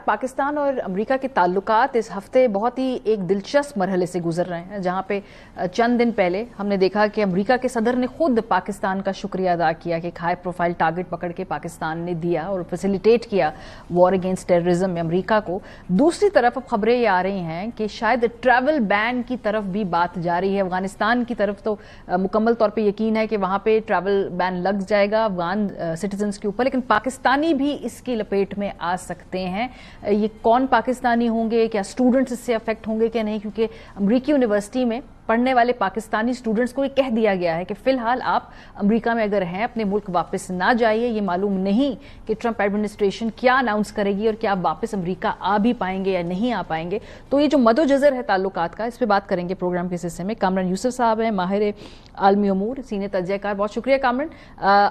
पाकिस्तान और अमेरिका के ताल्लुकात इस हफ्ते बहुत ही एक दिलचस्प मरहले से गुजर रहे हैं, जहां पे चंद दिन पहले हमने देखा कि अमेरिका के सदर ने खुद पाकिस्तान का शुक्रिया अदा किया कि एक हाई प्रोफाइल टारगेट पकड़ के पाकिस्तान ने दिया और फैसिलिटेट किया वॉर अगेंस्ट टेररिज्म में अमेरिका को। दूसरी तरफ अब खबरें ये आ रही हैं कि शायद ट्रैवल बैन की तरफ भी बात जा रही है। अफगानिस्तान की तरफ तो मुकम्मल तौर पर यकीन है कि वहां पर ट्रैवल बैन लग जाएगा अफगान सिटीजन्स के ऊपर, लेकिन पाकिस्तानी भी इसकी लपेट में आ सकते हैं। ये कौन पाकिस्तानी होंगे, क्या स्टूडेंट्स इससे अफेक्ट होंगे क्या नहीं, क्योंकि अमेरिकी यूनिवर्सिटी में पढ़ने वाले पाकिस्तानी स्टूडेंट्स को ये कह दिया गया है कि फिलहाल आप अमेरिका में अगर हैं अपने मुल्क वापस ना जाइए। ये मालूम नहीं कि ट्रंप एडमिनिस्ट्रेशन क्या अनाउंस करेगी और क्या आप वापस अमेरिका आ भी पाएंगे या नहीं आ पाएंगे। तो ये जो मदोजज़र है ताल्लुकात का, इस पर बात करेंगे प्रोग्राम के इस हिस्से में। कामरान यूसुफ साहब हैं, माहिर आलमी उमूर, सीनियर तजज़ियाकार। बहुत शुक्रिया कामरान।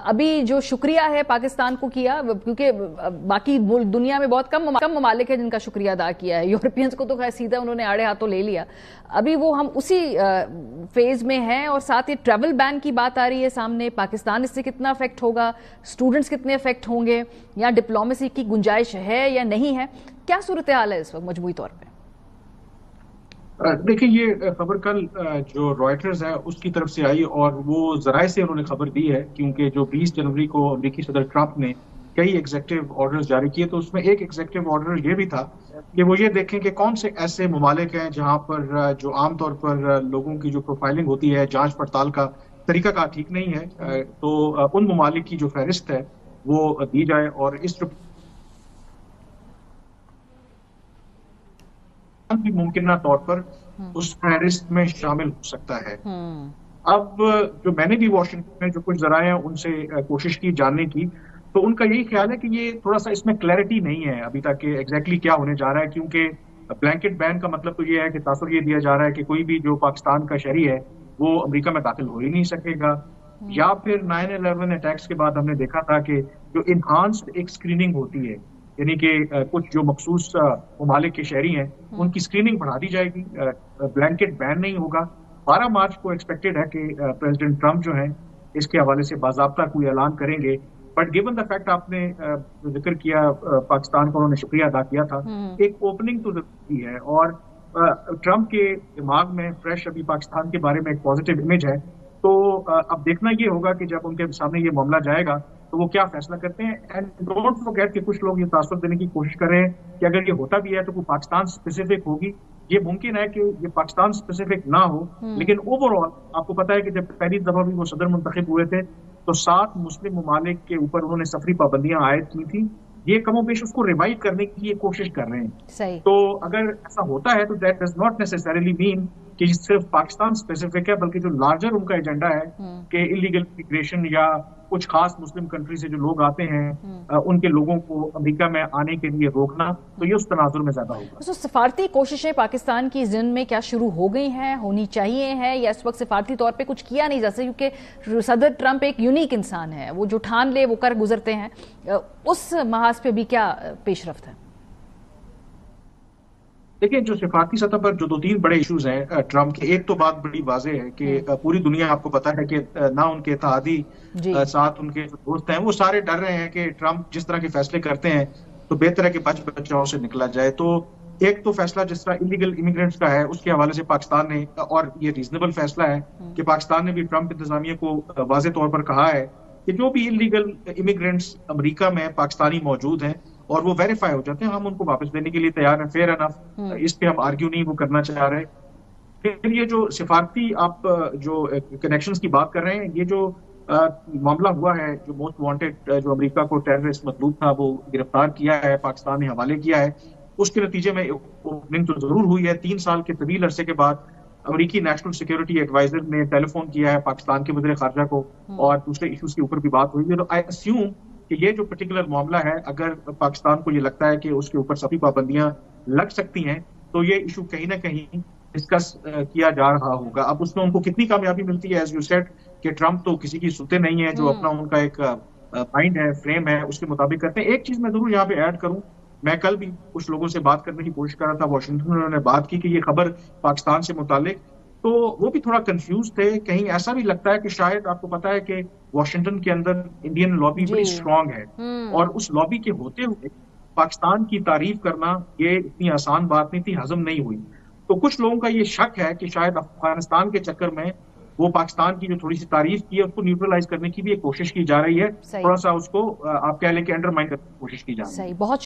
अभी जो शुक्रिया है पाकिस्तान को किया, क्योंकि बाकी दुनिया में बहुत कम ममालिक है जिनका शुक्रिया अदा किया है। यूरोपियंस को तो खैर सीधा उन्होंने आड़े हाथों ले लिया। अभी वो हम उसी फेज में है और साथ ही ट्रैवल बैन की बात आ रही है सामने। पाकिस्तान इससे कितना अफेक्ट होगा, स्टूडेंट्स कितने अफेक्ट होंगे, या डिप्लोमेसी की गुंजाइश है या नहीं है, क्या सूरत हाल है इस वक्त मजमूई तौर पे? देखिए, ये खबर कल जो रॉयटर्स है उसकी तरफ से आई और वो जराए से उन्होंने खबर दी है, क्योंकि जो 20 जनवरी को अमेरिकी सदर ट्रंप ने कई एग्जीक्यूटिव ऑर्डर्स जारी किए, तो उसमें एक एग्जीक्यूटिव ऑर्डर ये भी था कि वो ये देखें कि कौन से ऐसे ममालिक हैं जहां पर जो आमतौर पर लोगों की जो प्रोफाइलिंग होती है, जांच पड़ताल का तरीकाकार ठीक नहीं है, तो उन ममालिक की जो फहरिस्त है वो दी जाए और इस भी मुमकिन तौर पर उस फहरिस्त में शामिल हो सकता है। अब जो मैंने भी वाशिंगटन में जो कुछ जराए हैं उनसे कोशिश की जानने की, तो उनका यही ख्याल है कि ये थोड़ा सा इसमें क्लैरिटी नहीं है अभी तक कि एग्जैक्टली क्या होने जा रहा है, क्योंकि ब्लैंकेट बैन का मतलब तो ये है कि तासुर ये दिया जा रहा है कि कोई भी जो पाकिस्तान का शहरी है वो अमेरिका में दाखिल हो ही नहीं सकेगा। या फिर 9/11 अटैक्स के बाद हमने देखा था कि जो इन्हांस्ड एक स्क्रीनिंग होती है, यानी कि कुछ जो मखसूस ममालिक के शहरी हैं उनकी स्क्रीनिंग बढ़ा दी जाएगी, ब्लैंकेट बैन नहीं होगा। 12 मार्च को एक्सपेक्टेड है कि प्रेसिडेंट ट्रंप जो है इसके हवाले से बाज़ाब्ता कोई ऐलान करेंगे। बट गिवन द फैक्ट आपने जिक्र किया पाकिस्तान का, उन्होंने शुक्रिया अदा किया था, एक ओपनिंग तो जरूरी है और ट्रंप के दिमाग में फ्रेश अभी पाकिस्तान के बारे में एक पॉजिटिव इमेज है। तो अब देखना ये होगा कि जब उनके सामने ये मामला जाएगा तो वो क्या फैसला करते हैं। एंड डोंट फॉरगेट कि कुछ लोग ये तासुर देने की कोशिश कर रहे हैं कि अगर ये होता भी है तो कोई पाकिस्तान स्पेसिफिक होगी। ये मुमकिन है कि ये पाकिस्तान स्पेसिफिक ना हो, लेकिन ओवरऑल आपको पता है कि जब पहली दफा भी वो सदर मुंतखब हुए थे तो 7 मुस्लिम ममालिक के ऊपर उन्होंने सफरी पाबंदियां आयद की थी। ये कमोबेश उसको रिवाइव करने की ये कोशिश कर रहे हैं। सही। तो अगर ऐसा होता है तो that does not necessarily mean कि सिर्फ पाकिस्तान स्पेसिफिक है, बल्कि जो लार्जर उनका एजेंडा है कि इलीगल इमिग्रेशन या कुछ खास मुस्लिम कंट्री से जो लोग आते हैं उनके लोगों को अमेरिका में आने के लिए रोकना, तो ये उस तनाजुर में ज्यादा होगा। तो सफारती कोशिशें पाकिस्तान की जिन में क्या शुरू हो गई हैं, होनी चाहिए हैं, या इस वक्त सफारती तौर पे कुछ किया नहीं जा सकता, क्योंकि सदर ट्रंप एक यूनिक इंसान है, वो जो ठान ले वो कर गुजरते हैं, उस महाज पे भी क्या पेशरफ्त है? देखिए, जो सिफारती सतह पर जो 2-3 बड़े इश्यूज हैं ट्रंप के, एक तो बात बड़ी वाज़ेह है कि पूरी दुनिया आपको पता है कि ना उनके इत्तेहादी साथ उनके जो दोस्त हैं वो सारे डर रहे हैं कि ट्रंप जिस तरह के फैसले करते हैं तो बेहतर है कि बच बचाव से निकला जाए। तो एक तो फैसला जिस तरह इलीगल इमिग्रेंट्स का है उसके हवाले से पाकिस्तान ने, और ये रीजनेबल फैसला है कि पाकिस्तान ने भी ट्रंप इंतजामिया को वाज़ेह तौर पर कहा है कि जो भी इलीगल इमिग्रेंट्स अमेरिका में पाकिस्तानी मौजूद हैं और वो वेरीफाई हो जाते हैं, हम उनको वापस देने के लिए तैयार हैं। फेयर एनफ, इस पे हम आर्ग्यू नहीं वो करना चाह रहे। फिर ये जो सिफारती आप जो कनेक्शंस की बात कर रहे हैं, ये जो मामला हुआ है, जो मोस्ट वांटेड जो अमेरिका को टेररिस्ट मतलूब था वो गिरफ्तार किया है, पाकिस्तान ने हवाले किया है, उसके नतीजे में ओपनिंग तो जरूर हुई है। 3 साल के तवील अरसे के बाद अमेरिकी नेशनल सिक्योरिटी एडवाइजर ने टेलीफोन किया है पाकिस्तान के वज़ीर ख़ारजा को और दूसरे इश्यूज के ऊपर भी बात हुई है। तो आई अस्यूम कि ये जो पर्टिकुलर मामला है, अगर पाकिस्तान को ये लगता है कि उसके ऊपर सभी पाबंदियां लग सकती हैं तो ये इशू कहीं ना कहीं डिस्कस किया जा रहा होगा। अब उसमें उनको कितनी कामयाबी मिलती है, एज यू सेड कि ट्रंप तो किसी की सुनते नहीं है, जो अपना उनका एक माइंड है, फ्रेम है, उसके मुताबिक करते हैं। एक चीज मैं जरूर यहाँ पे ऐड करूं, मैं कल भी कुछ लोगों से बात करने की कोशिश कर रहा था वाशिंगटन में, उन्होंने बात की कि ये खबर पाकिस्तान से मुतालिक, तो वो भी थोड़ा कंफ्यूज थे। कहीं ऐसा भी लगता है कि शायद आपको पता है कि वाशिंगटन के अंदर इंडियन लॉबी बड़ी स्ट्रांग है और उस लॉबी के होते हुए पाकिस्तान की तारीफ करना ये इतनी आसान बात नहीं थी, हजम नहीं हुई। तो कुछ लोगों का ये शक है कि शायद अफगानिस्तान के चक्कर में वो पाकिस्तान की जो थोड़ी सी तारीफ की है उसको न्यूट्रलाइज करने की भी एक कोशिश की जा रही है, थोड़ा सा उसको आप कह लें कि अंडरमाइन करने की कोशिश की जा रही है। बहुत